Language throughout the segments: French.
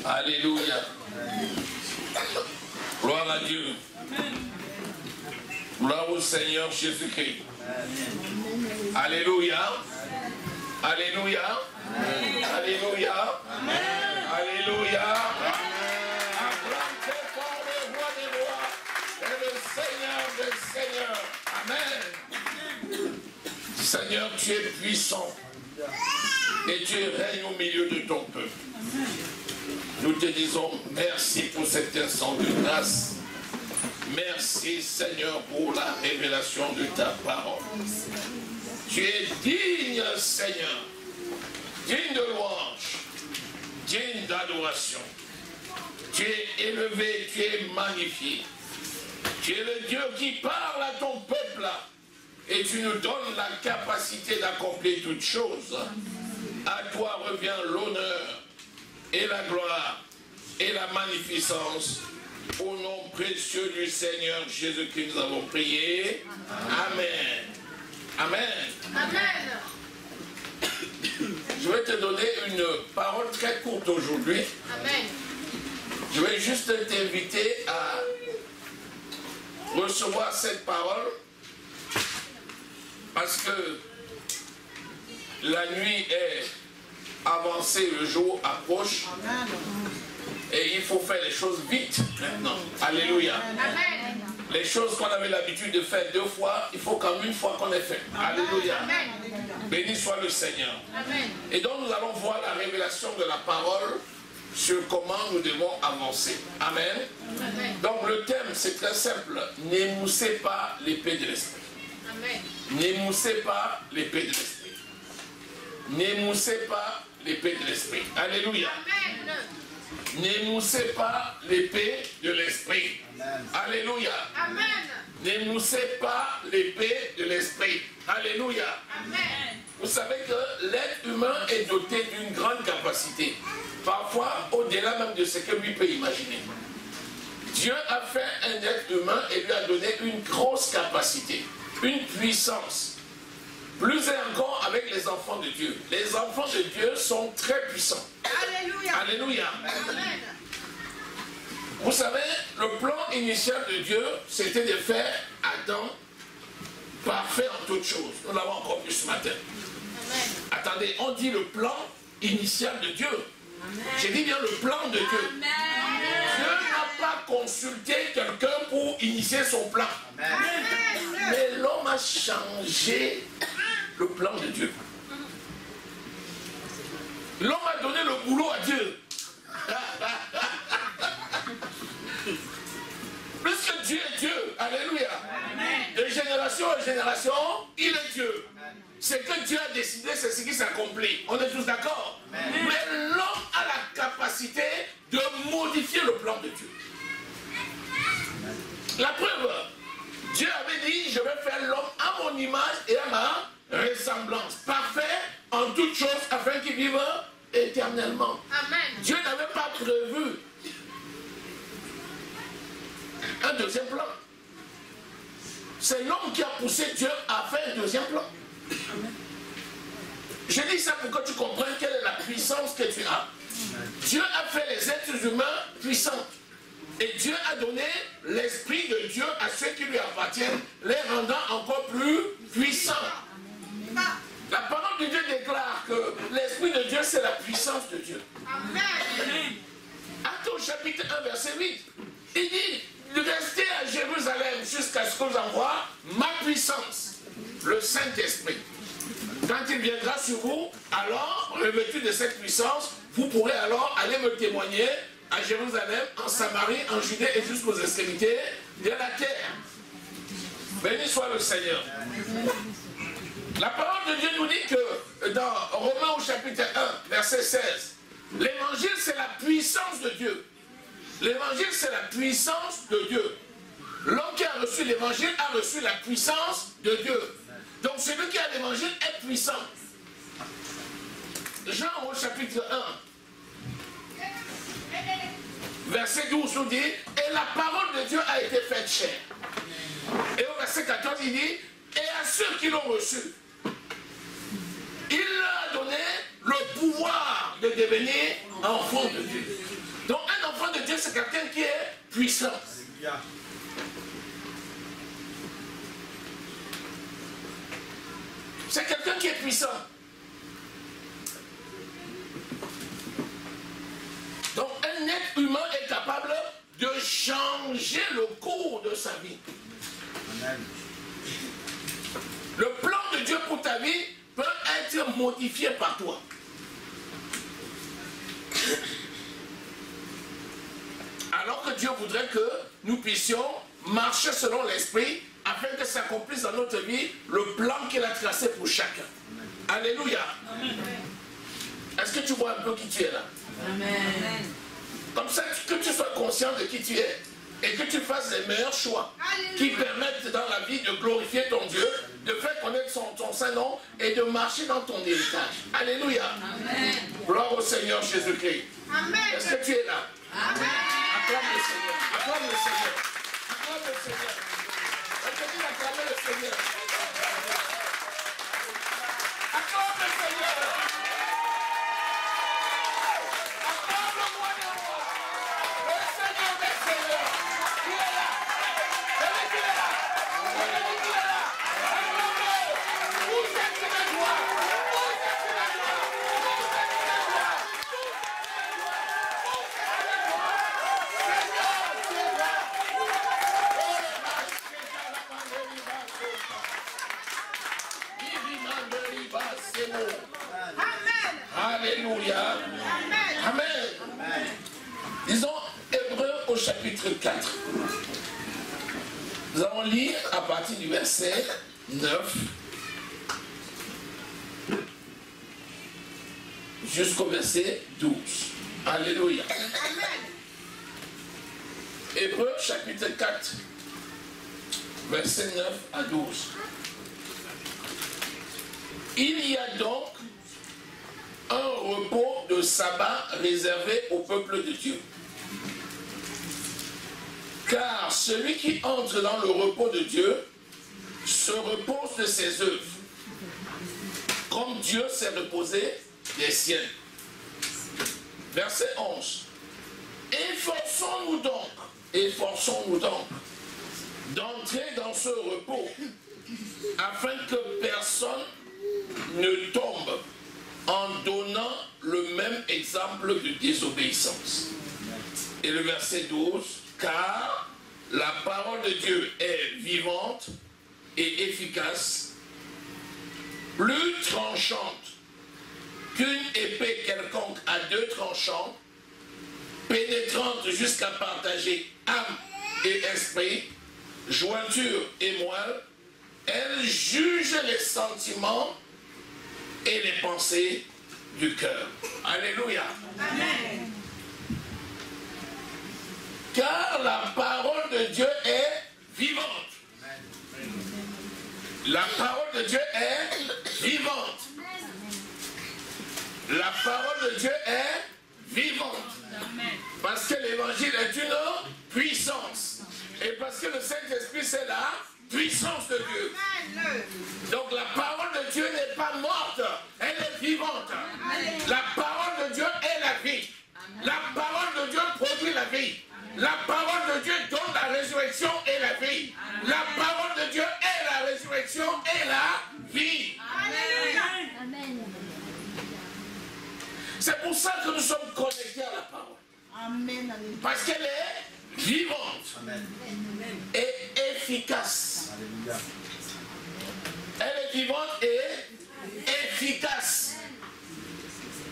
Alléluia. Gloire à Dieu. Gloire au Seigneur Jésus-Christ. Alléluia. Alléluia. Alléluia. Alléluia. Acclame très fort le roi des rois et le Seigneur des seigneurs. Amen. Seigneur, tu es puissant et tu règnes au milieu de ton peuple. Nous te disons merci pour cet instant de grâce. Merci Seigneur pour la révélation de ta parole. Tu es digne Seigneur, digne de louange, digne d'adoration. Tu es élevé, tu es magnifié. Tu es le Dieu qui parle à ton peuple et tu nous donnes la capacité d'accomplir toutes choses. À toi revient l'honneur et la gloire et la magnificence. Au nom précieux du Seigneur Jésus-Christ, nous avons prié. Amen. Amen. Amen. Je vais te donner une parole très courte aujourd'hui. Amen. Je vais juste t'inviter à recevoir cette parole parce que la nuit est avancée, le jour approche. Amen. Et il faut faire les choses vite maintenant. Alléluia. Amen. Les choses qu'on avait l'habitude de faire 2 fois, il faut qu'en 1 fois qu'on ait fait. Alléluia. Amen. Béni soit le Seigneur. Amen. Et donc nous allons voir la révélation de la parole sur comment nous devons avancer. Amen. Amen. Donc le thème c'est très simple. N'émoussez pas l'épée de l'esprit. Amen. N'émoussez pas l'épée de l'esprit. N'émoussez pas l'épée de l'esprit. Alléluia. Amen. N'émoussez pas l'épée de l'esprit. Alléluia. Amen. N'émoussez pas l'épée de l'esprit. Alléluia. Amen. Vous savez que l'être humain est doté d'une grande capacité. Parfois au-delà même de ce que lui peut imaginer. Dieu a fait un être humain et lui a donné une grosse capacité, une puissance. Plus encore avec les enfants de Dieu. Les enfants de Dieu sont très puissants. Alléluia. Alléluia. Amen. Vous savez, le plan initial de Dieu, c'était de faire Adam parfait en toutes choses. Nous l'avons encore vu ce matin. Amen. Attendez, on dit le plan initial de Dieu. J'ai dit bien le plan de Dieu. Amen. Dieu n'a pas consulté quelqu'un pour initier son plan. Amen. Mais l'homme a changé le plan de Dieu. L'homme a donné le boulot à Dieu. Puisque Dieu est Dieu, alléluia. De génération en génération, il est Dieu. Ce que Dieu a décidé, c'est ce qui s'accomplit. On est tous d'accord? Mais l'homme a la capacité de modifier le plan de Dieu. La preuve, Dieu avait dit, je vais faire l'homme à mon image et à ma ressemblance. Parfait en toutes choses afin qu'il vive éternellement. Amen. Dieu n'avait pas prévu un deuxième plan. C'est l'homme qui a poussé Dieu à faire un deuxième plan. Je dis ça pour que tu comprennes quelle est la puissance que tu as. Dieu a fait les êtres humains puissants. Et Dieu a donné l'esprit de Dieu à ceux qui lui appartiennent, les rendant encore plus puissants. La parole de Dieu déclare que l'esprit de Dieu, c'est la puissance de Dieu. Amen. Actes au chapitre 1, verset 8. Il dit, restez à Jérusalem jusqu'à ce que j'envoie ma puissance, le Saint-Esprit. Quand il viendra sur vous, alors, revêtu de cette puissance, vous pourrez alors aller me témoigner à Jérusalem, en Samarie, en Judée et jusqu'aux extrémités de la terre. Béni soit le Seigneur. La parole de Dieu nous dit que dans Romains au chapitre 1, verset 16, l'évangile c'est la puissance de Dieu. L'évangile c'est la puissance de Dieu. L'homme qui a reçu l'évangile a reçu la puissance de Dieu. Donc celui qui a l'évangile est puissant. Jean au chapitre 1, verset 12 nous dit, et la parole de Dieu a été faite chair. Et au verset 14 il dit, et à ceux qui l'ont reçu, il leur a donné le pouvoir de devenir enfants de Dieu. puissant. C'est quelqu'un qui est puissant. Donc un être humain est capable de changer le cours de sa vie. Amen. Le plan de Dieu pour ta vie peut être modifié par toi. Alors que Dieu voudrait que nous puissions marcher selon l'esprit afin que s'accomplisse dans notre vie le plan qu'il a tracé pour chacun. Amen. Alléluia. Est-ce que tu vois un peu qui tu es là? Amen. Comme ça que tu sois conscient de qui tu es et que tu fasses les meilleurs choix qui permettent dans la vie de glorifier ton Dieu, de faire connaître ton Saint-Nom et de marcher dans ton héritage. Alléluia. Amen. Gloire au Seigneur Jésus-Christ. Est-ce que tu es là? Amen. Acclame le Seigneur. Acclame le Seigneur. Acclame le Seigneur. On te dit d'acclamer le Seigneur. Acclame le Seigneur. Acclame le roi des rois. Le Seigneur des seigneurs. Il est là. Celui qui est là. Celui qui est là. Acclame-le. Vous êtes une joie. Vous êtes une joie. Vous êtes une joie. Alléluia. Amen. Amen. Disons Hébreux au chapitre 4. Nous allons lire à partir du verset 9 jusqu'au verset 12. Alléluia. Amen. Hébreux chapitre 4, verset 9 à 12. Il y a donc un repos de sabbat réservé au peuple de Dieu. Car celui qui entre dans le repos de Dieu se repose de ses œuvres, comme Dieu s'est reposé des siennes. Verset 11. Efforçons-nous donc d'entrer dans ce repos, afin que personne ne tombe en donnant le même exemple de désobéissance. Et le verset 12, car la parole de Dieu est vivante et efficace, plus tranchante qu'une épée quelconque à deux tranchants, pénétrante jusqu'à partager âme et esprit, jointure et moelle, elle juge les sentiments et les pensées du cœur. Alléluia. Amen. Car la parole de Dieu est vivante. La parole de Dieu est vivante. La parole de Dieu est vivante. Parce que l'évangile est une puissance. Et parce que le Saint-Esprit c'est la puissance de Dieu. Donc la parole de Dieu n'est pas morte, elle est vivante. La parole de Dieu est la vie. La parole de Dieu produit la vie. La parole de Dieu donne la résurrection et la vie. La parole de Dieu est la résurrection et la vie. Amen. C'est pour ça que nous sommes connectés à la parole. Amen. Parce qu'elle est vivante. Amen. Et efficace. Alléluia. Elle est vivante et efficace.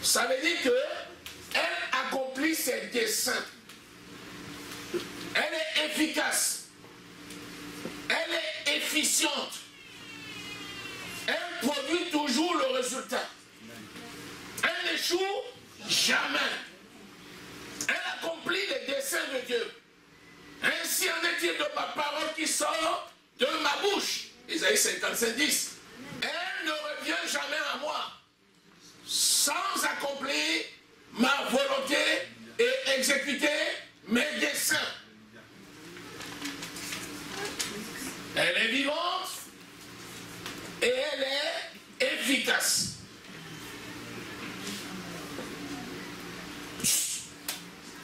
Ça veut dire qu'elle accomplit ses desseins. Elle est efficace. Elle est efficiente. Elle produit toujours le résultat. Elle n'échoue jamais. Elle accomplit les desseins de Dieu. Ainsi en est-il de ma parole qui sort de ma bouche. Isaïe 55, 10. Elle ne revient jamais à moi sans accomplir ma volonté et exécuter mes desseins. Elle est vivante et elle est efficace.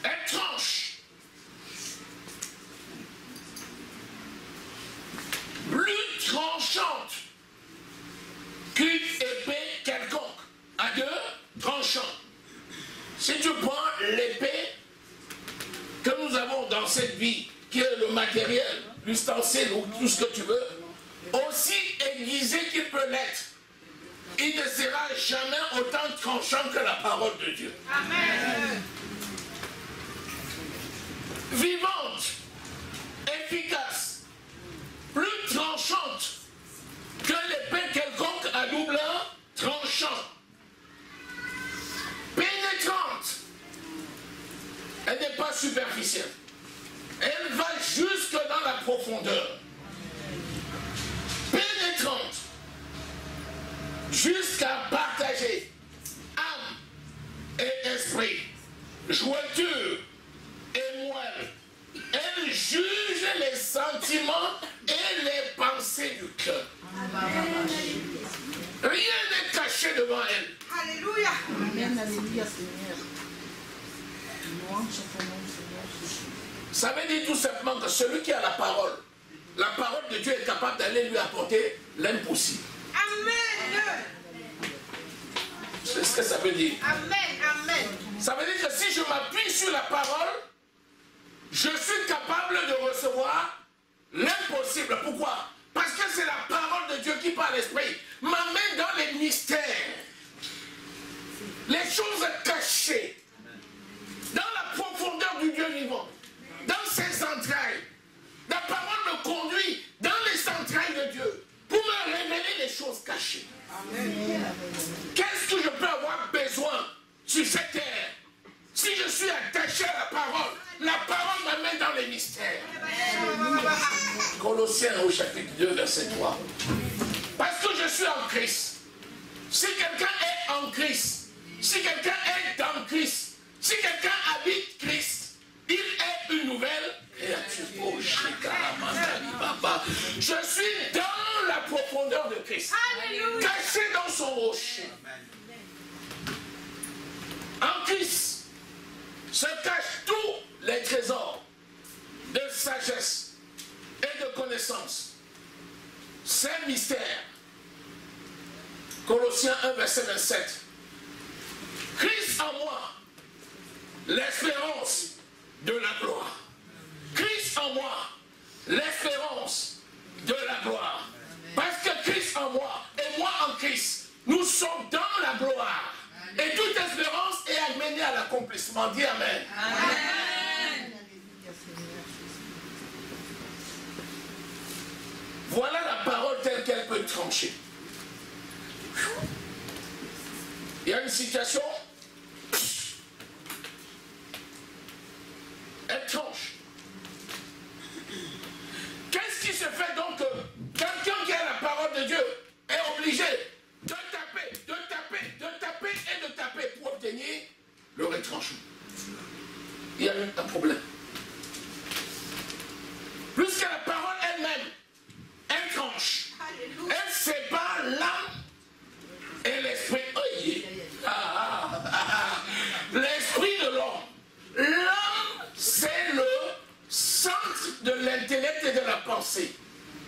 Elle tranche. qu'une épée quelconque à deux tranchants. Si tu prends l'épée que nous avons dans cette vie, qui est le matériel, l'ustensile ou tout ce que tu veux, aussi aiguisé qu'il peut l'être, il ne sera jamais autant tranchant que la parole de Dieu. Amen. Vivante, efficace, plus tranchante que l'épée quelconque à double tranchant, pénétrante. Elle n'est pas superficielle. Elle va jusque dans la profondeur. Pénétrante. Jusqu'à partager âme et esprit, jointure et moelle. Elle juge les sentiments et les pensées du cœur. Rien n'est caché devant elle. Alléluia. Amen, alléluia, Seigneur. Louange à ton nom, Seigneur Jésus. Ça veut dire tout simplement que celui qui a la parole de Dieu est capable d'aller lui apporter l'impossible. Amen. C'est ce que ça veut dire. Amen. Amen. Ça veut dire que si je m'appuie sur la parole, je suis capable de recevoir l'impossible. Pourquoi? Parce que c'est la parole de Dieu qui par l'esprit m'amène dans les mystères, les choses cachées, dans la profondeur du Dieu vivant, dans ses entrailles. La parole me conduit dans les entrailles de Dieu pour me révéler les choses cachées. Qu'est-ce que je peux avoir besoin sur cette terre si je suis attaché à la parole m'amène dans les mystères. Colossiens au chapitre 2, verset 3. Parce que je suis en Christ. Si quelqu'un est en Christ, si quelqu'un est dans Christ, si quelqu'un habite Christ, il est une nouvelle créature. Oh, je suis dans la profondeur de Christ, caché dans son rocher. En Christ se cachent tous les trésors de sagesse et de connaissance. Ces mystères. Colossiens 1, verset 27. Christ en moi, l'espérance de la gloire. Christ en moi, l'espérance de la gloire. Parce que Christ en moi et moi en Christ, nous sommes dans la gloire. Et toute espérance est amenée à l'accomplissement. Dis Amen. Amen. Voilà la parole telle qu'elle peut trancher. Il y a une situation, elle tranche. Qu'est-ce qui se fait donc que quelqu'un qui a la parole de Dieu est obligé de taper, de taper, de taper et de taper pour obtenir le retranchement? Il y a un problème. Puisque la parole elle-même, elle tranche. Elle sépare l'âme et l'esprit. L'esprit de l'homme. L'âme, c'est le centre de l'intellect et de la pensée.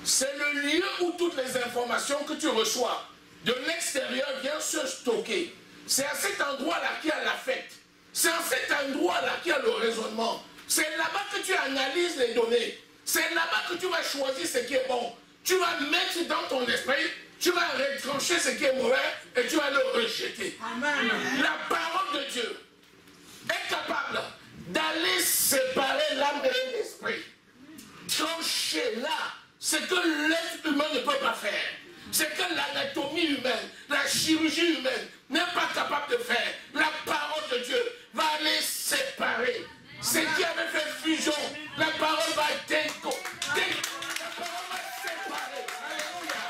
C'est le lieu où toutes les informations que tu reçois de l'extérieur viennent se stocker. C'est à cet endroit-là qu'il y a l'affect. C'est à cet endroit-là qu'il y a le raisonnement. C'est là-bas que tu analyses les données. C'est là-bas que tu vas choisir ce qui est bon. Tu vas mettre dans ton esprit, tu vas retrancher ce qui est mauvais et tu vas le rejeter. Amen. La parole de Dieu est capable d'aller séparer l'âme et l'esprit. Trancher là, ce que l'être humain ne peut pas faire. Ce que l'anatomie humaine, la chirurgie humaine n'est pas capable de faire. La parole de Dieu va aller séparer. Ce qui avait fait fusion, la parole va décoller. La parole va séparer. Alléluia.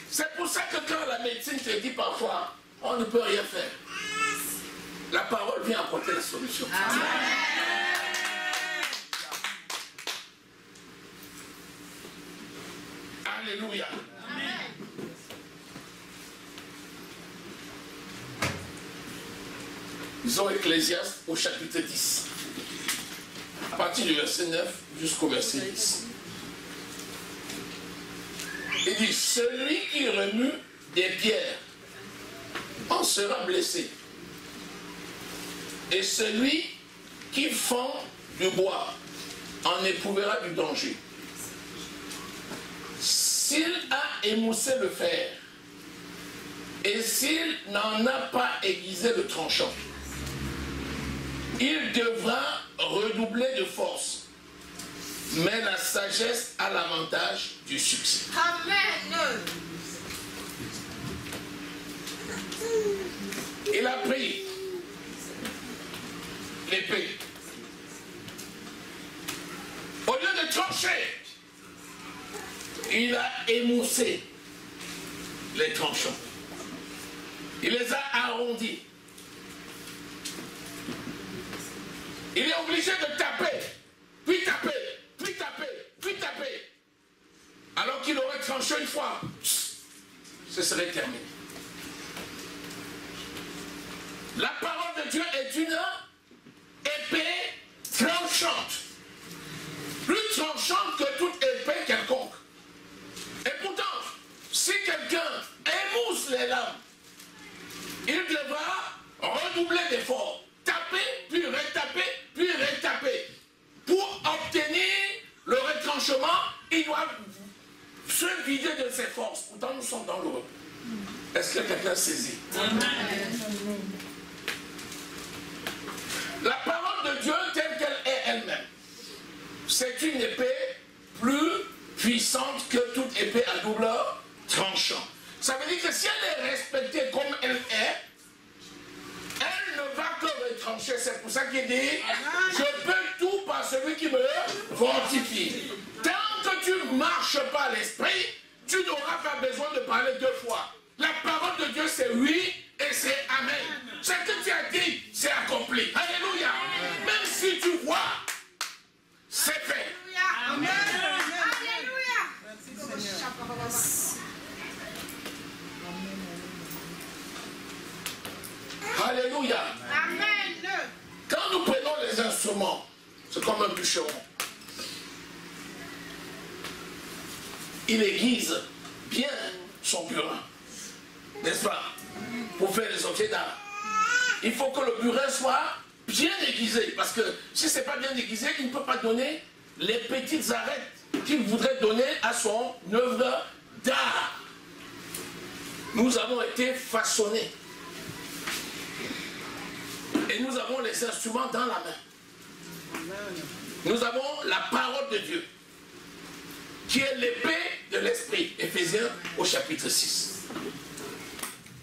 C'est pour ça que quand la médecine te dit parfois, on ne peut rien faire, la parole vient apporter la solution. Amen. Alléluia. Amen. Disons Ecclésiaste au chapitre 10. À partir du verset 9 jusqu'au verset 10. Il dit, celui qui remue des pierres en sera blessé. Et celui qui fend du bois en éprouvera du danger. S'il a émoussé le fer, et s'il n'en a pas aiguisé le tranchant, il devra redoubler de force. Mais la sagesse a l'avantage du succès. Amen. Il a pris l'épée. Au lieu de trancher, il a émoussé les tranchants. Il les a arrondis. Il est obligé de taper, puis taper, puis taper, puis taper. Alors qu'il aurait tranché une fois, ce serait terminé. La parole de Dieu est une épée tranchante. Plus tranchante que toute épée quelconque. Et pourtant, si quelqu'un émousse les lames, il devra redoubler d'efforts. Taper, puis retaper. Pour obtenir le retranchement, il doit se vider de ses forces. Pourtant, nous sommes dans le repos. Est-ce que quelqu'un saisit? Amen. La parole de Dieu telle qu'elle est elle-même, c'est une épée plus puissante que toute épée à double tranchant. Ça veut dire que si elle est respectée comme elle est, elle ne va que retrancher. C'est pour ça qu'il dit, je peux tout par celui qui me fortifie. Tant que tu ne marches pas à l'esprit, tu n'auras pas besoin de parler deux fois. La parole de Dieu, c'est oui et c'est amen. Ce que tu as dit, c'est accompli. Alléluia. Même si tu vois, c'est fait. Amen. Alléluia. Amen. Quand nous prenons les instruments, c'est comme un bûcheron. Il aiguise bien son burin, n'est-ce pas? Pour faire les objets d'art. Il faut que le burin soit bien aiguisé, parce que si ce n'est pas bien aiguisé, il ne peut pas donner les petites arêtes qu'il voudrait donner à son œuvre d'art. Nous avons été façonnés. Et nous avons les instruments dans la main. Nous avons la parole de Dieu, qui est l'épée de l'esprit. Éphésiens au chapitre 6.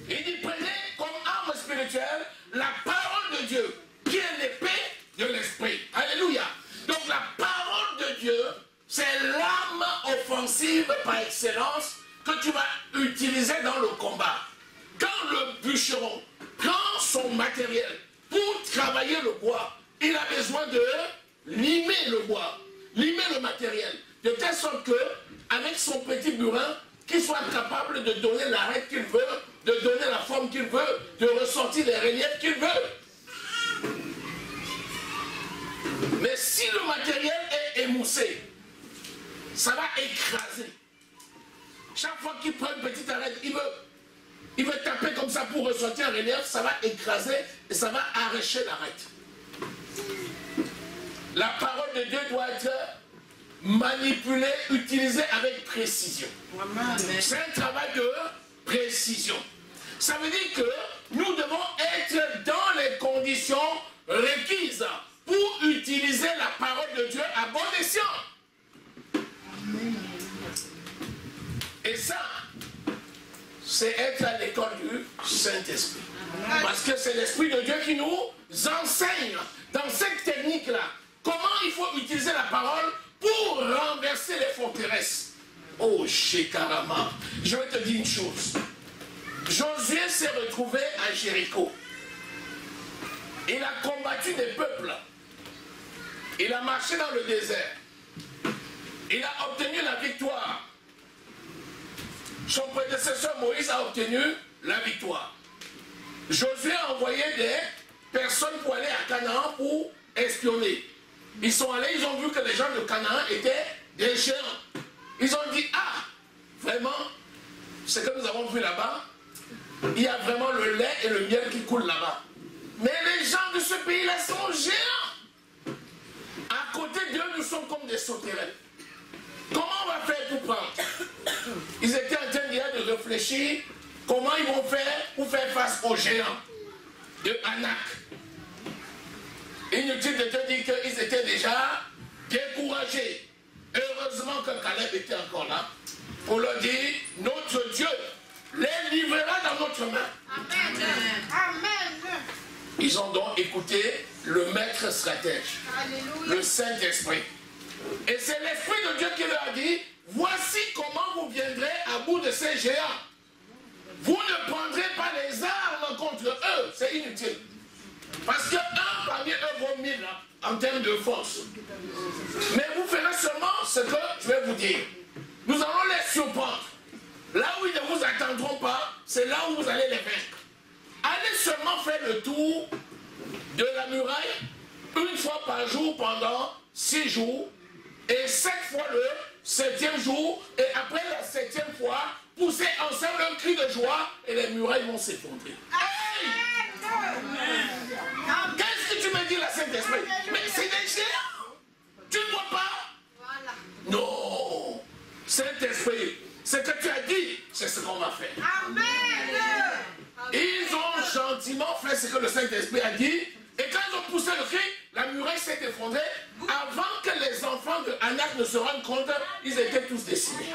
Il dit, prenez comme arme spirituelle la parole de Dieu, qui est l'épée de l'esprit. Alléluia. Donc la parole de Dieu, c'est l'arme offensive par excellence que tu vas utiliser dans le combat. Quand le bûcheron prend son matériel pour travailler le bois, il a besoin de limer le bois, limer le matériel, de telle sorte que, avec son petit burin, qu'il soit capable de donner l'arête qu'il veut, de donner la forme qu'il veut, de ressortir les reliefs qu'il veut. Mais si le matériel est émoussé, ça va écraser. Chaque fois qu'il prend une petite arête, il veut taper comme ça pour ressortir un relief, ça va écraser et ça va arracher l'arête. La parole de Dieu doit être manipulée, utilisée avec précision. C'est un travail de précision. Ça veut dire que nous devons être dans les conditions requises pour utiliser la parole de Dieu à bon escient. Et ça, c'est être à l'école du Saint-Esprit. Parce que c'est l'Esprit de Dieu qui nous enseigne dans cette technique-là comment il faut utiliser la parole pour renverser les forteresses. Oh, Shekarama, je vais te dire une chose. Josué s'est retrouvé à Jéricho. Il a combattu des peuples. Il a marché dans le désert. Il a obtenu la victoire. Son prédécesseur Moïse a obtenu la victoire. Josué a envoyé des personnes pour aller à Canaan pour espionner. Ils sont allés, ils ont vu que les gens de Canaan étaient des géants. Ils ont dit, ah, vraiment, vu là-bas, il y a vraiment le lait et le miel qui coulent là-bas. Mais les gens de ce pays-là sont géants. À côté d'eux, nous sommes comme des sauterelles. Comment on va faire pour prendre? Ils étaient en train de réfléchir comment ils vont faire pour faire face aux géants de Anak. Inutile de te dire qu'ils étaient déjà découragés. Heureusement que Caleb était encore là pour leur dire, notre Dieu les livrera dans notre main. Amen. Amen. Ils ont donc écouté le maître stratège, Alléluia. le Saint-Esprit. Et c'est l'Esprit de Dieu qui leur a dit, voici comment vous viendrez à bout de ces géants. Vous ne prendrez pas les armes contre eux, c'est inutile. Parce qu'un parmi eux vaut 1000 en termes de force. Mais vous ferez seulement ce que je vais vous dire. Nous allons les surprendre. Là où ils ne vous attendront pas, c'est là où vous allez les vaincre. Allez seulement faire le tour de la muraille une fois par jour pendant 6 jours et 7 fois le 7e jour, et après la 7e fois, poussez ensemble un cri de joie et les murailles vont s'effondrer. Hey! Qu'est-ce que tu me dis, la Saint-Esprit? Mais c'est des géants. Tu ne vois pas? Voilà. Non. Saint-Esprit, ce que tu as dit, c'est ce qu'on va faire. Amen. Ils ont gentiment fait ce que le Saint-Esprit a dit. Et quand ils ont poussé le cri, la muraille s'est effondrée. Avant que les enfants de Anak ne se rendent compte, ils étaient tous décimés.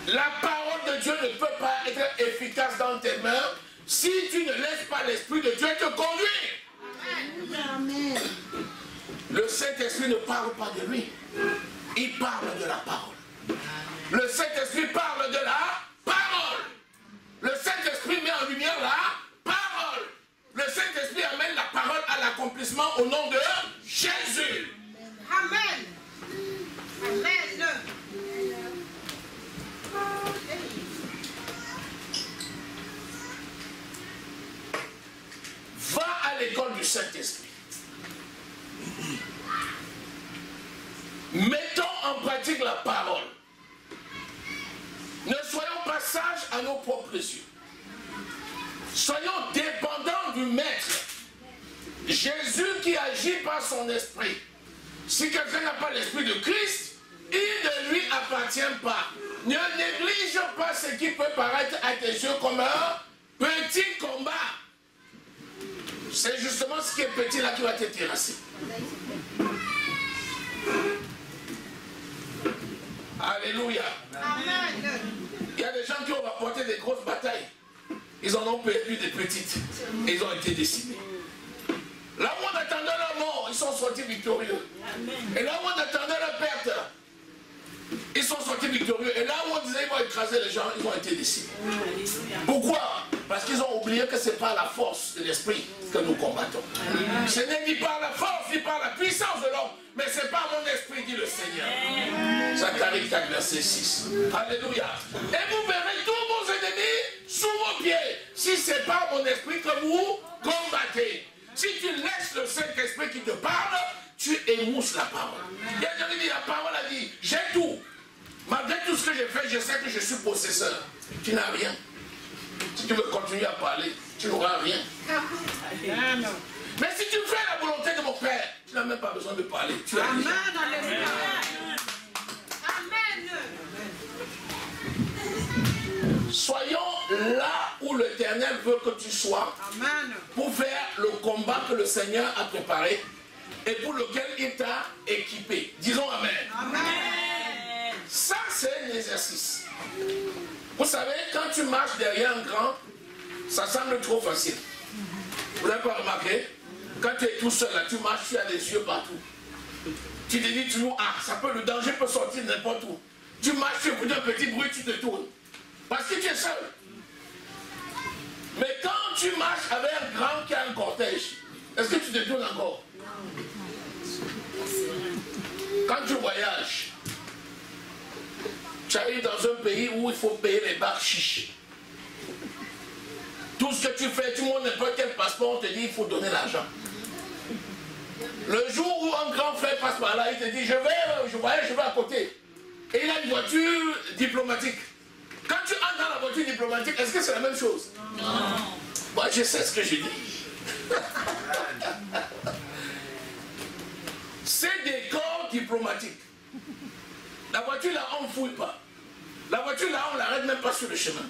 La parole de Dieu ne peut pas être efficace dans tes mains si tu ne laisses pas l'Esprit de Dieu te conduire. Amen. Le Saint-Esprit ne parle pas de lui. Il parle de la parole. Le Saint-Esprit parle de la parole. Le Saint-Esprit met en lumière la parole. Le Saint-Esprit amène la parole à l'accomplissement au nom de Jésus. Amen. Amen. Va à l'école du Saint-Esprit. Mettons en pratique la parole. Ne soyons pas sages à nos propres yeux. Soyons dépendants du Maître. Jésus qui agit par son esprit. Si quelqu'un n'a pas l'esprit de Christ, il ne lui appartient pas. Ne néglige pas ce qui peut paraître à tes yeux comme un petit combat. C'est justement ce qui est petit là qui va te terrasser. Alléluia. Amen. Il y a des gens qui ont rapporté des grosses batailles. Ils en ont perdu des petites. Et ils ont été décimés. Là où on attendait leur mort, ils sont sortis victorieux. Et là où on attendait leur perte, ils sont sortis victorieux. Et là où on disait qu'ils vont écraser les gens, ils ont été décimés. Pourquoi? Parce qu'ils ont oublié que ce n'est pas la force de l'esprit que nous combattons. Ce n'est ni par la force, ni par la puissance de l'homme, mais c'est par mon esprit, dit le Seigneur. Zacharie 4, verset 6. Alléluia. Et vous verrez tous vos ennemis sous vos pieds, si c'est par mon esprit que vous combattez. Si tu laisses le Saint-Esprit qui te parle, tu émousses la parole. Il y a quelqu'un qui dit, la parole a dit, j'ai tout. Malgré tout ce que j'ai fait, je sais que je suis possesseur. Tu n'as rien. Si tu veux continuer à parler, tu n'auras rien. Mais si tu fais la volonté de mon Père, tu n'as même pas besoin de parler. Tu as déjà. Amen. Soyons là où l'Éternel veut que tu sois pour faire le combat que le Seigneur a préparé et pour lequel il t'a équipé. Disons Amen. Amen. Ça, c'est un exercice. Vous savez, quand tu marches derrière un grand, ça semble trop facile. Vous n'avez pas remarqué? Quand tu es tout seul, là, tu marches, tu as les yeux partout. Tu te dis toujours, ah, le danger peut sortir n'importe où. Tu marches, tu écoutes un petit bruit, tu te tournes. Parce que tu es seul. Mais quand tu marches avec un grand qui a un cortège, est-ce que tu te tournes encore? Quand tu voyages, tu arrives dans un pays où il faut payer les bakshish. Tout ce que tu fais, tu montres n'importe quel passeport, on te dit il faut donner l'argent. Le jour où un grand frère passe par là, il te dit je voyage, je vais à côté. et il a une voiture diplomatique. Quand tu entres dans la voiture diplomatique, est-ce que c'est la même chose? Non. Moi, je sais ce que je dis. C'est des corps diplomatiques. La voiture là, on ne fouille pas. La voiture là, on ne l'arrête même pas sur le chemin.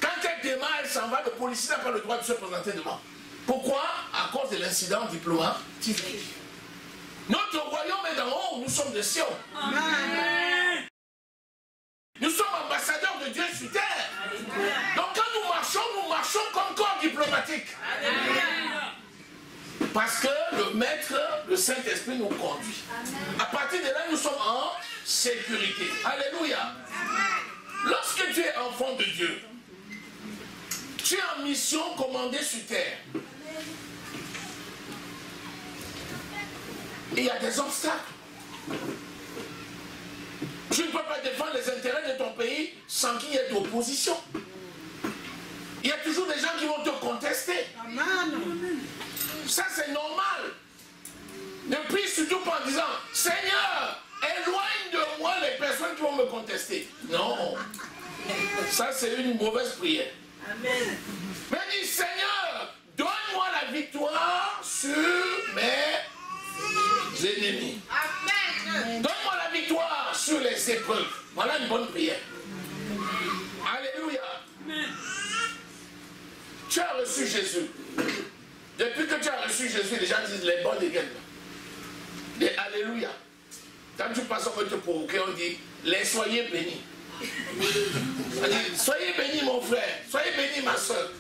Quand elle démarre, elle s'en va, le policier n'a pas le droit de se présenter devant. Pourquoi? À cause de l'incident diplomatique. Notre royaume est d'en haut, nous sommes de Sion. Amen. Nous sommes ambassadeurs de Dieu sur terre. Donc quand nous marchons comme corps diplomatique. Parce que le Maître, le Saint-Esprit nous conduit. À partir de là, nous sommes en sécurité. Alléluia. Lorsque tu es enfant de Dieu, tu es en mission commandée sur terre. Il y a des obstacles. Tu ne peux pas défendre les intérêts de ton pays sans qu'il y ait d'opposition. Il y a toujours des gens qui vont te contester. Amen. Ça c'est normal. Ne prie surtout pas en disant Seigneur, éloigne de moi les personnes qui vont me contester. Non. Ça c'est une mauvaise prière. Amen. Mais dis Seigneur, donne-moi la victoire sur mes ennemis. Amen. Donne-moi la victoire sur les épreuves. Voilà une bonne prière. Alléluia. Amen. Tu as reçu Jésus. Depuis que tu as reçu Jésus, les gens disent les bonnes dégaines. Les Alléluia. Quand tu passes, on veut te provoquer, on dit les soyez bénis. On dit soyez bénis mon frère, soyez bénis ma soeur.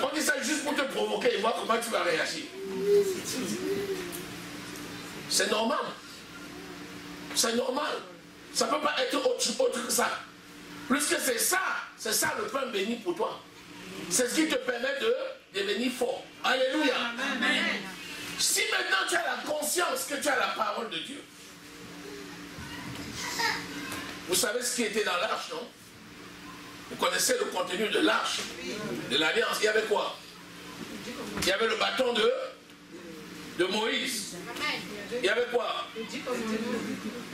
On dit ça juste pour te provoquer et voir comment tu vas réagir. C'est normal. C'est normal. Ça ne peut pas être autre que ça. Plus que c'est ça le pain béni pour toi. C'est ce qui te permet de devenir fort. Alléluia. Amen. Si maintenant tu as la conscience que tu as la parole de Dieu. Vous savez ce qui était dans l'arche, non? Vous connaissez le contenu de l'arche, de l'alliance. Il y avait quoi? Il y avait le bâton de Moïse. Il y avait quoi?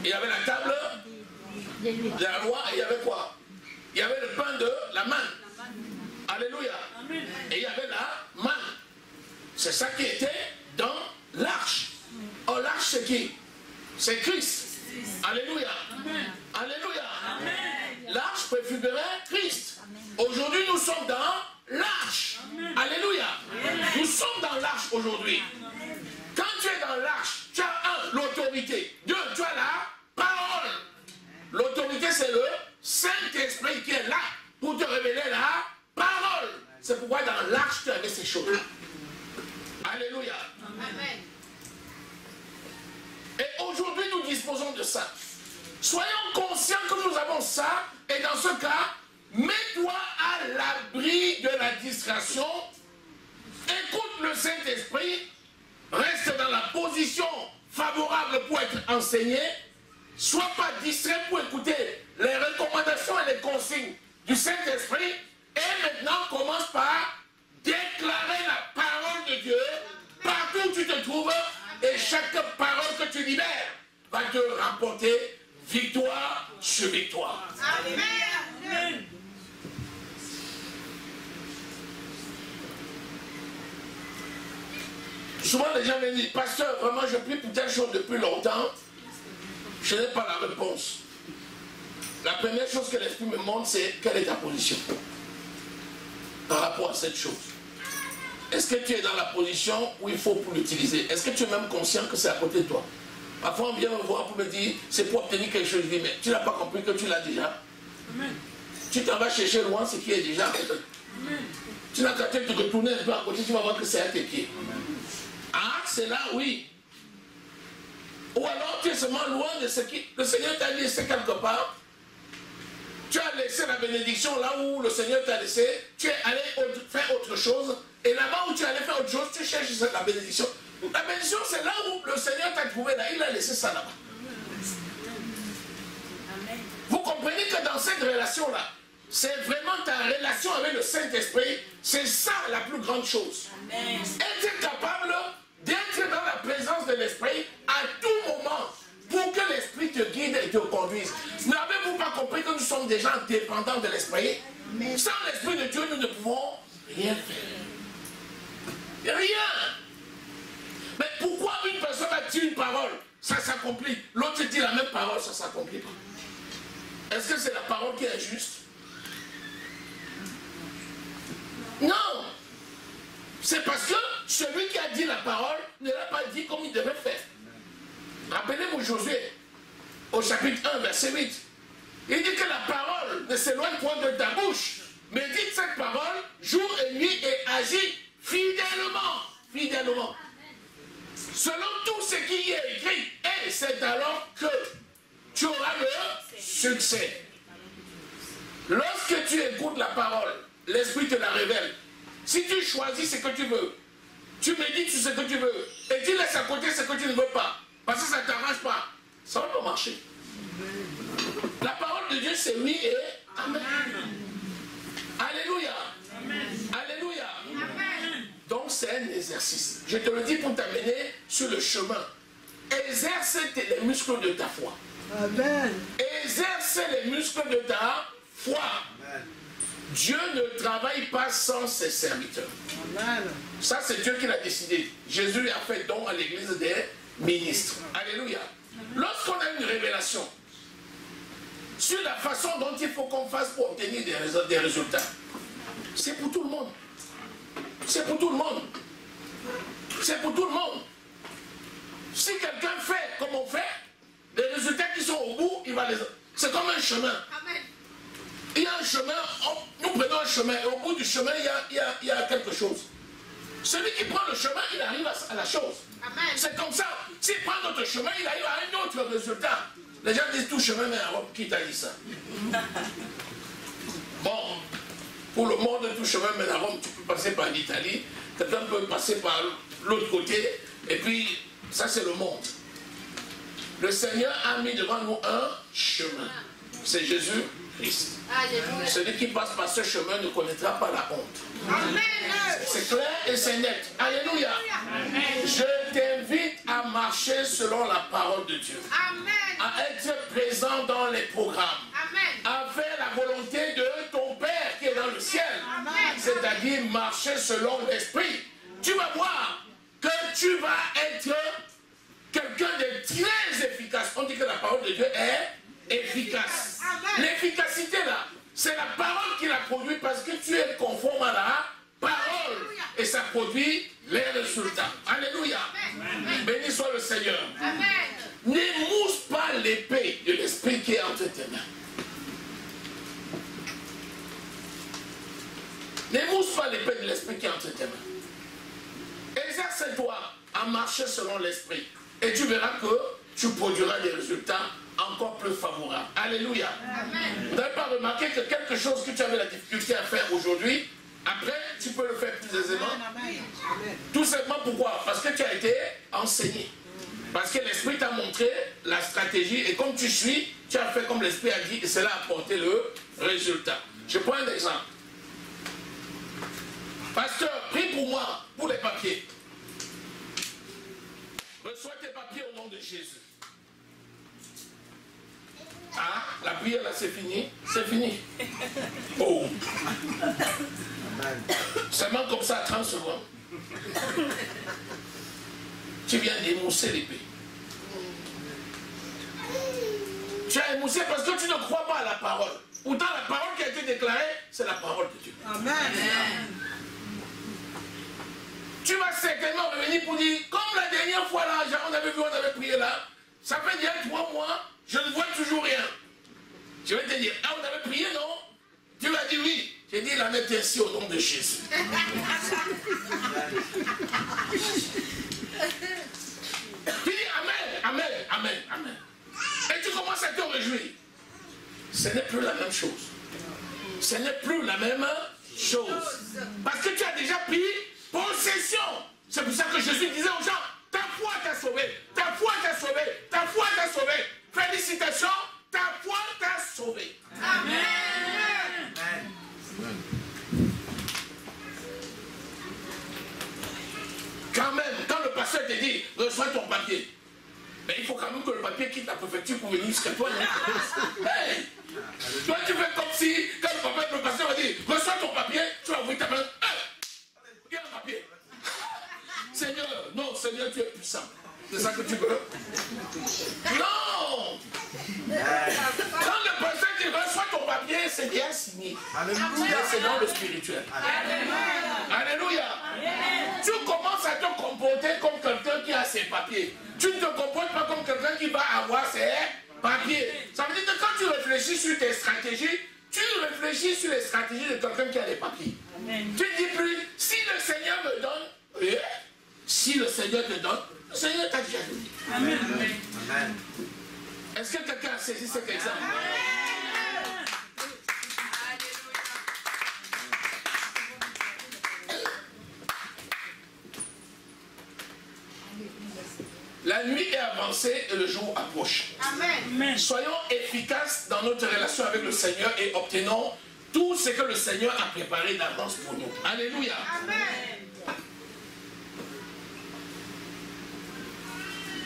Il y avait la table de la loi. Et il y avait quoi? Il y avait le pain de la manne. Alléluia. Et il y avait la manne. C'est ça qui était dans l'arche. Or l'arche c'est qui? C'est Christ. Alléluia. Alléluia. L'arche préfigurait Christ. Aujourd'hui nous sommes dans l'arche. Alléluia. Nous sommes dans l'arche aujourd'hui. Quand tu es dans l'arche, tu as l'autorité. 2, tu as la parole. L'autorité c'est le Saint-Esprit qui est là pour te révéler la parole. C'est pourquoi dans l'arche tu avais ces choses. Alléluia. Amen. Et aujourd'hui nous disposons de ça. Soyons conscients que nous avons ça. Et dans ce cas, mets-toi à l'abri de la distraction. Écoute le Saint-Esprit. Reste dans la position favorable pour être enseigné. Sois pas distrait pour écouter les recommandations et les consignes du Saint-Esprit. Et maintenant, commence par déclarer la parole de Dieu partout où tu te trouves. Et chaque parole que tu libères va te rapporter victoire sur victoire. Amen. Souvent les gens me disent, pasteur, vraiment je prie pour telle chose depuis longtemps. Je n'ai pas la réponse. La première chose que l'Esprit me montre, c'est quelle est ta position par rapport à cette chose. Est-ce que tu es dans la position où il faut pour l'utiliser? Est-ce que tu es même conscient que c'est à côté de toi? Parfois on vient me voir pour me dire, c'est pour obtenir quelque chose. Je dis, mais tu n'as pas compris que tu l'as déjà. Amen. Tu t'en vas chercher loin ce qui est déjà. Amen. Tu n'as qu'à te retourner un peu à côté, tu vas voir que c'est à tes pieds. Amen. Ah, c'est là, oui. Ou alors tu es seulement loin de ce qui... Le Seigneur t'a laissé quelque part. Tu as laissé la bénédiction là où le Seigneur t'a laissé. Tu es allé faire autre chose. Et là-bas où tu es allé faire autre chose, tu cherches la bénédiction. La bénédiction, c'est là où le Seigneur t'a trouvé. Là, il a laissé ça là-bas. Vous comprenez que dans cette relation-là, c'est vraiment ta relation avec le Saint-Esprit. C'est ça la plus grande chose. Amen. Être capable d'être dans la présence de l'Esprit à tout moment pour que l'Esprit te guide et te conduise. N'avez-vous pas compris que nous sommes des gens dépendants de l'Esprit? Sans l'Esprit de Dieu, nous ne pouvons rien faire. Rien. Mais pourquoi une personne a dit une parole, ça s'accomplit? L'autre dit la même parole, ça ne s'accomplit pas. Est-ce que c'est la parole qui est juste? Non. C'est parce que celui qui a dit la parole ne l'a pas dit comme il devait faire. Rappelez-vous Josué, au chapitre 1, verset 8. Il dit que la parole ne s'éloigne point de ta bouche, mais dites cette parole jour et nuit et agis fidèlement. Fidèlement. Selon tout ce qui y est écrit, et c'est alors que tu auras le succès. Lorsque tu écoutes la parole, l'Esprit te la révèle. Si tu choisis ce que tu veux, tu médites sur ce que tu veux, et tu laisses à côté ce que tu ne veux pas, parce que ça ne t'arrange pas, ça va pas marcher. La parole de Dieu, c'est oui et amen. Alléluia. Alléluia. Donc c'est un exercice. Je te le dis pour t'amener sur le chemin. Exerce les muscles de ta foi. Amen. Exerce les muscles de ta foi. Amen. Dieu ne travaille pas sans ses serviteurs. Amen. Ça, c'est Dieu qui l'a décidé. Jésus a fait don à l'église des ministres. Alléluia. Lorsqu'on a une révélation sur la façon dont il faut qu'on fasse pour obtenir des résultats, c'est pour tout le monde. C'est pour tout le monde. C'est pour tout le monde. Si quelqu'un fait comme on fait, les résultats qui sont au bout, il va les... C'est comme un chemin. Amen. Il y a un chemin, nous prenons un chemin, et au bout du chemin, il y a quelque chose. Celui qui prend le chemin, il arrive à la chose. C'est comme ça. S'il prend notre chemin, il arrive à un autre résultat. Les gens disent tout chemin, mais qui t'a dit ça? Bon, pour le monde, tout chemin mène à Rome. Tu peux passer par l'Italie, quelqu'un peut passer par l'autre côté, et puis ça c'est le monde. Le Seigneur a mis devant nous un chemin. C'est Jésus-Christ. Celui qui passe par ce chemin ne connaîtra pas la honte. Amen. C'est clair et c'est net. Alléluia. Je t'invite à marcher selon la parole de Dieu. Amen. À être présent dans les programmes. Amen. À faire la volonté de ton Père qui est dans le ciel. C'est-à-dire marcher selon l'Esprit. Tu vas voir que tu vas être quelqu'un de très efficace. On dit que la parole de Dieu est efficace. L'efficacité là, c'est la parole qui la produit parce que tu es conforme à la parole. Et ça produit les résultats. Alléluia. Béni soit le Seigneur. Amen. N'émousse pas l'épée de l'Esprit qui est entre tes mains. N'émousse pas l'épée de l'Esprit qui est entre tes mains. Exerce-toi à marcher selon l'Esprit. Et tu verras que tu produiras des résultats encore plus favorables. Alléluia. Amen. Vous n'avez pas remarqué que quelque chose que tu avais la difficulté à faire aujourd'hui, après, tu peux le faire plus aisément. Tout simplement pourquoi? Parce que tu as été enseigné. Parce que l'Esprit t'a montré la stratégie et comme tu suis, tu as fait comme l'Esprit a dit et cela a apporté le résultat. Je prends un exemple. Pasteur, prie pour moi, pour les papiers. Reçois tes papiers au nom de Jésus. Ah, la prière là c'est fini. C'est fini. Oh. Seulement comme ça, 30 secondes. Tu viens d'émousser l'épée. Tu as émoussé parce que tu ne crois pas à la parole. Pourtant, la parole qui a été déclarée, c'est la parole de Dieu. Amen. Tu vas certainement revenir pour dire, comme la dernière fois là, on avait vu, on avait prié là, ça fait déjà 3 mois, je ne vois toujours rien. Je vais te dire, ah, on avait prié, non? Tu vas dire oui. J'ai dit, il en est ainsi au nom de Jésus. Tu dis Amen, Amen, Amen, Amen. Et tu commences à te réjouir. Ce n'est plus la même chose. Ce n'est plus la même chose. Parce que tu as déjà pris possession. C'est pour ça que Jésus disait aux gens, ta foi t'a sauvé, ta foi t'a sauvé, ta foi t'a sauvé. Félicitations, ta foi t'a sauvé. Amen. Quand même, quand le pasteur te dit, reçois ton papier, mais il faut quand même que le papiers, quitte la préfecture pour venir jusqu'à toi. Hey! Toi, tu fais comme si, quand le pasteur va dire, reçois ton papier, tu vas ouvrir ta main. Il y a un papier. Seigneur, non, Seigneur, tu es puissant. C'est ça que tu veux? Non! Quand le pasteur dit, reçois ton papier, c'est bien signé. Alléluia. C'est dans le spirituel. Alléluia. Tu commences à te comporter comme quelqu'un qui a ses papiers. Tu ne te comportes pas comme quelqu'un qui va avoir ses papiers. Ça veut dire que quand tu réfléchis sur tes stratégies, tu réfléchis sur les stratégies de quelqu'un qui a les papiers. Amen. Tu ne dis plus, si le Seigneur me donne, si le Seigneur te donne, le Seigneur t'a déjà donné. Amen. Amen. Est-ce que quelqu'un a saisi cet exemple? La nuit est avancée et le jour approche. Amen. Soyons efficaces dans notre relation avec le Seigneur et obtenons tout ce que le Seigneur a préparé d'avance pour nous. Alléluia. Amen.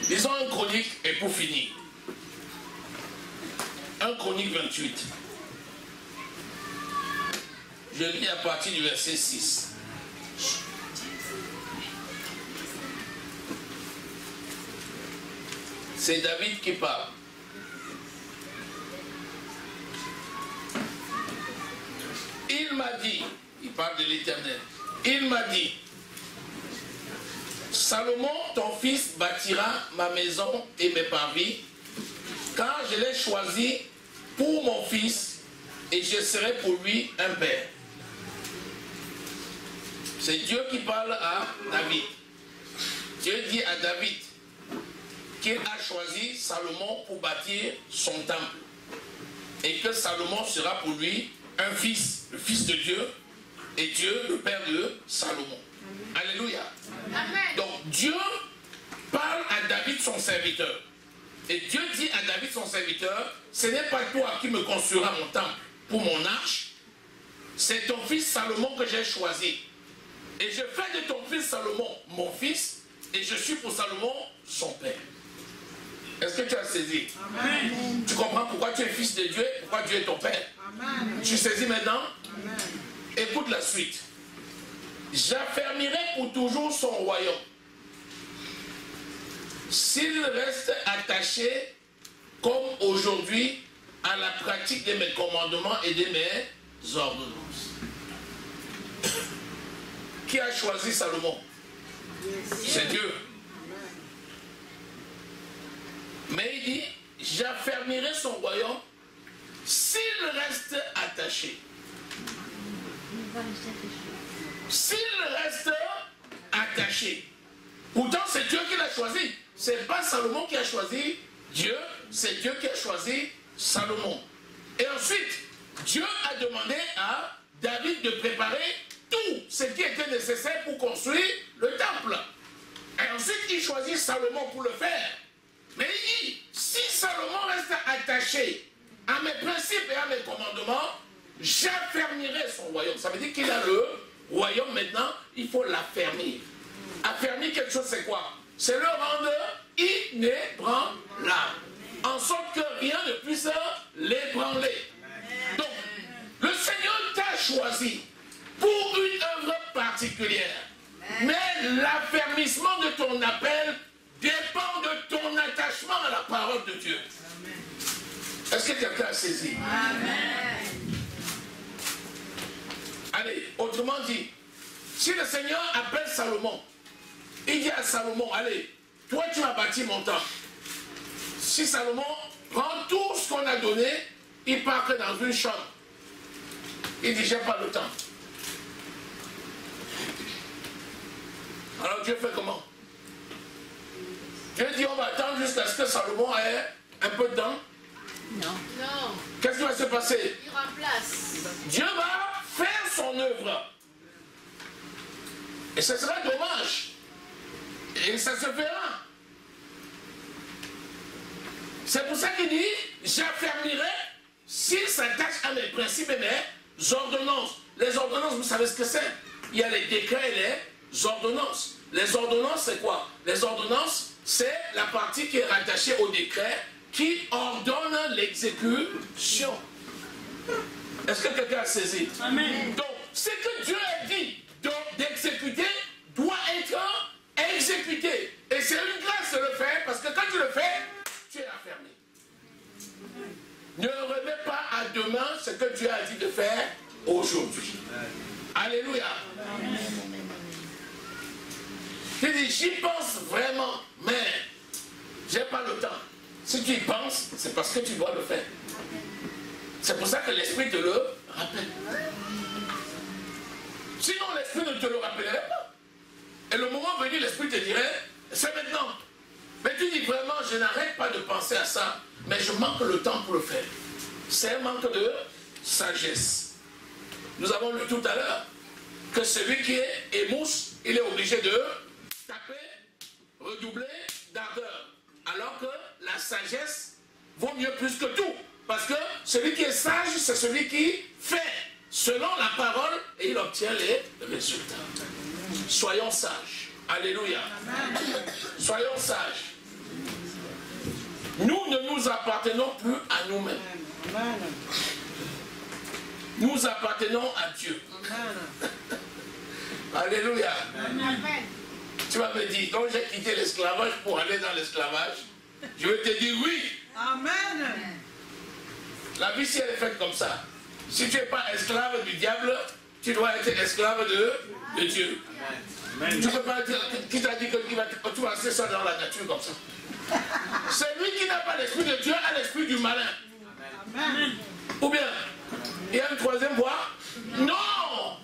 Lisons un Chronique et pour finir. Un Chronique 28. Je lis à partir du verset 6. C'est David qui parle. Il m'a dit, il parle de l'Éternel, il m'a dit, Salomon, ton fils, bâtira ma maison et mes parvis, car je l'ai choisi pour mon fils et je serai pour lui un père. C'est Dieu qui parle à David. Dieu dit à David qu'il a choisi Salomon pour bâtir son temple. Et que Salomon sera pour lui un fils, le fils de Dieu, et Dieu, le père de Salomon. Amen. Alléluia. Amen. Donc Dieu parle à David, son serviteur. Et Dieu dit à David, son serviteur, ce n'est pas toi qui me construiras mon temple pour mon arche, c'est ton fils Salomon que j'ai choisi. Et je fais de ton fils Salomon mon fils, et je suis pour Salomon son père. Est-ce que tu as saisi? Amen. Tu comprends pourquoi tu es fils de Dieu, pourquoi Dieu est ton père? Amen. Tu saisis maintenant? Amen. Écoute la suite. J'affermirai pour toujours son royaume. S'il reste attaché, comme aujourd'hui, à la pratique de mes commandements et de mes ordonnances. Qui a choisi Salomon? C'est Dieu. Mais il dit, j'affermirai son royaume s'il reste attaché. S'il reste attaché. Pourtant, c'est Dieu qui l'a choisi. Ce n'est pas Salomon qui a choisi Dieu, c'est Dieu qui a choisi Salomon. Et ensuite, Dieu a demandé à David de préparer tout ce qui était nécessaire pour construire le temple. Et ensuite, il choisit Salomon pour le faire. Mais il dit, si Salomon reste attaché à mes principes et à mes commandements, j'affermirai son royaume. Ça veut dire qu'il a le royaume maintenant, il faut l'affermir. Affermir quelque chose, c'est quoi? C'est le rendre inébranlable. En sorte que rien ne puisse l'ébranler. Donc, le Seigneur t'a choisi pour une œuvre particulière. Mais l'affermissement de ton appel dépend de ton attachement à la parole de Dieu. Est-ce que quelqu'un a saisi? Amen. Allez, autrement dit, si le Seigneur appelle Salomon, il dit à Salomon, allez, toi tu as bâti mon temple. Si Salomon prend tout ce qu'on a donné, il part dans une chambre. Il dit, j'ai pas le temps. Alors Dieu fait comment? Dieu dit, on va attendre jusqu'à ce que Salomon ait un peu de temps. Non. Non. Qu'est-ce qui va se passer? Il remplace. Dieu va faire son œuvre. Et ce sera dommage. Et ça se fera. C'est pour ça qu'il dit, j'affermirai s'il s'attache à mes principes et mes ordonnances. Les ordonnances, vous savez ce que c'est? Il y a les décrets et les ordonnances. Les ordonnances, c'est quoi? Les ordonnances, c'est la partie qui est rattachée au décret qui ordonne l'exécution. Est-ce que quelqu'un a saisi? Amen. Donc, ce que Dieu a dit d'exécuter doit être exécuté. Et c'est une grâce de le faire, parce que quand tu le fais, tu es affermi. Ne remets pas à demain ce que Dieu a dit de faire aujourd'hui. Alléluia. Tu dis, j'y pense vraiment, mais j'ai pas le temps. Si tu y penses, c'est parce que tu dois le faire. C'est pour ça que l'Esprit te le rappelle. Sinon, l'Esprit ne te le rappellerait pas. Et le moment venu, l'Esprit te dirait, c'est maintenant. Mais tu dis vraiment, je n'arrête pas de penser à ça, mais je manque le temps pour le faire. C'est un manque de sagesse. Nous avons lu tout à l'heure que celui qui est émousse, il est obligé de taper, redoubler d'ardeur. Alors que la sagesse vaut mieux plus que tout. Parce que celui qui est sage, c'est celui qui fait selon la parole et il obtient les résultats. Soyons sages. Alléluia. Soyons sages. Nous ne nous appartenons plus à nous-mêmes. Nous appartenons à Dieu. Alléluia. Tu vas me dire, donc j'ai quitté l'esclavage pour aller dans l'esclavage. Je vais te dire oui. Amen. La vie, si elle est faite comme ça, si tu n'es pas esclave du diable, tu dois être esclave de Dieu. Amen. Tu ne peux pas dire, qui t'a dit que tu vas rester ça dans la nature comme ça? Celui qui n'a pas l'esprit de Dieu a l'esprit du malin. Amen. Ou bien, il y a une troisième voie? Non!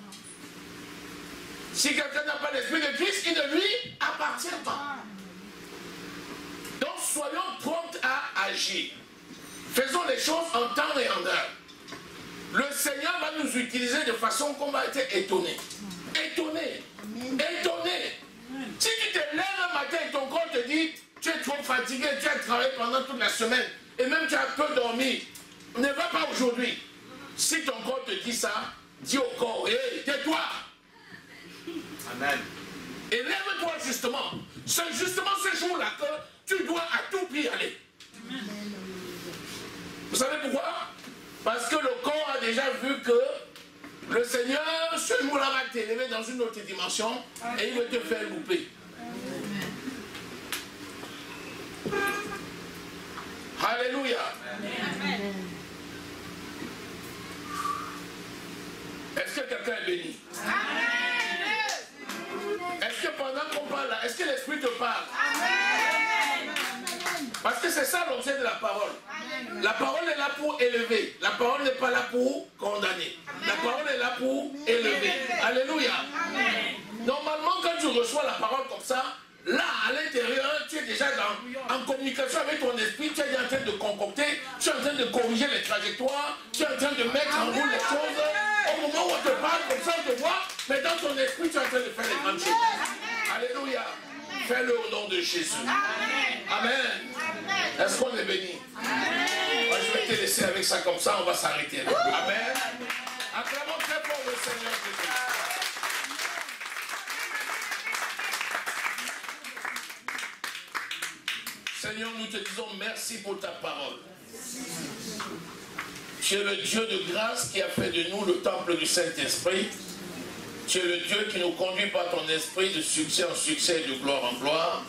Si quelqu'un n'a pas l'esprit de Christ, il ne lui appartient pas. Donc soyons prompts à agir. Faisons les choses en temps et en heure. Le Seigneur va nous utiliser de façon qu'on va être étonné. Étonné. Étonné. Si tu te lèves le matin et ton corps te dit, tu es trop fatigué, tu as travaillé pendant toute la semaine, et même tu as peu dormi, ne va pas aujourd'hui. Si ton corps te dit ça, dis au corps, hé, tais-toi. Amen. Et lève-toi justement. C'est justement ce jour-là que tu dois à tout prix aller. Amen. Vous savez pourquoi? Parce que le corps a déjà vu que le Seigneur, ce jour-là, va t'élever dans une autre dimension et il veut te faire louper. Alléluia. Amen. Est-ce que quelqu'un est béni? Amen. Est-ce que pendant qu'on parle là, est-ce que l'Esprit te parle? Amen. Parce que c'est ça l'objet de la parole. Amen. La parole est là pour élever. La parole n'est pas là pour condamner. Amen. La parole est là pour élever. Alléluia. Amen. Normalement, quand tu reçois la parole comme ça, là, à l'intérieur, tu es déjà en communication avec ton esprit, tu es en train de concocter, tu es en train de corriger les trajectoires, tu es en train de mettre en route les choses. Au moment où on te parle, comme ça, on te voit, mais dans ton esprit, tu es en train de faire les grandes choses. Alléluia. Fais-le au nom de Jésus. Amen. Est-ce qu'on est béni? Moi, je vais te laisser avec ça comme ça, on va s'arrêter. Amen. Acclamons très fort le Seigneur Jésus. Seigneur, nous te disons merci pour ta parole. Tu es le Dieu de grâce qui a fait de nous le temple du Saint-Esprit. Tu es le Dieu qui nous conduit par ton esprit de succès en succès et de gloire en gloire.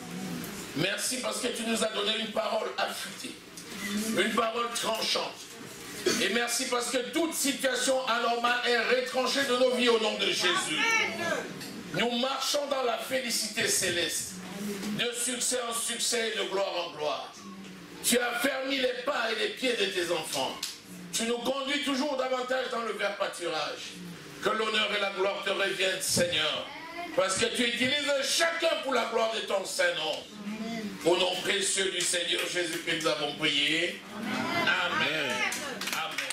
Merci parce que tu nous as donné une parole affûtée, une parole tranchante. Et merci parce que toute situation anormale est retranchée de nos vies au nom de Jésus. Nous marchons dans la félicité céleste, de succès en succès et de gloire en gloire. Tu as fermé les pas et les pieds de tes enfants. Tu nous conduis toujours davantage dans le vert pâturage. Que l'honneur et la gloire te reviennent, Seigneur. Parce que tu utilises chacun pour la gloire de ton Saint-Nom. Au nom précieux du Seigneur Jésus que nous avons prié. Amen. Amen.